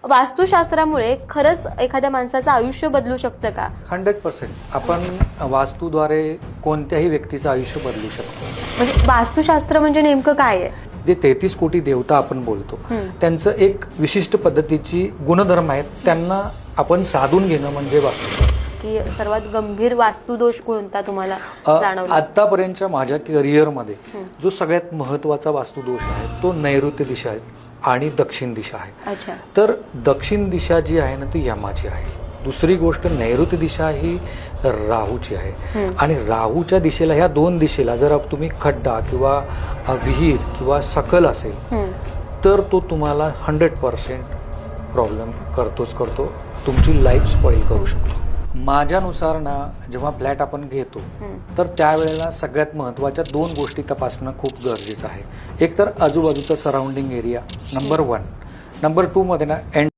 वास्तुशास्त्रामुळे खरंच एखाद्या माणसाचं आयुष्य बदलू शकतं का? 100% आपण वास्तूद्वारे कोणत्याही व्यक्तीचं आयुष्य बदलू शकतो. म्हणजे वास्तुशास्त्र म्हणजे नेमकं काय आहे? जे 33 कोटी देवता आपण बोलतो त्यांचं एक विशिष्ट पद्धतीची गुणधर्म आहेत, त्यांना आपण साधून घेणं म्हणजे वास्तुशास्त्र. की सर्वात गंभीर वास्तुदोष कोणता तुम्हाला जाणवला? आतापर्यंतच्या माझ्या करिअरमध्ये जो सगळ्यात महत्त्वाचा वास्तुदोष आहे तो नैऋत्य दिशा आहे आणि दक्षिण दिशा आहे. अच्छा. तर दक्षिण दिशा जी आहे ना ती यमाची आहे. दुसरी गोष्ट नैऋत्य दिशा ही राहूची आहे आणि राहूच्या दिशेला, ह्या दोन दिशेला जर तुम्ही खड्डा किंवा विहीर किंवा सकल असेल तर तो तुम्हाला 100% प्रॉब्लेम करतो, तुमची लाईफ स्पॉईल करू शकतो. माझ्यानुसार ना जेव्हा फ्लॅट आपण घेतो तर त्यावेळेला सगळ्यात महत्त्वाच्या दोन गोष्टी तपासणं खूप गरजेचं आहे. एक तर आजूबाजूचा सराउंडिंग एरिया, नंबर 1. नंबर 2 मध्ये ना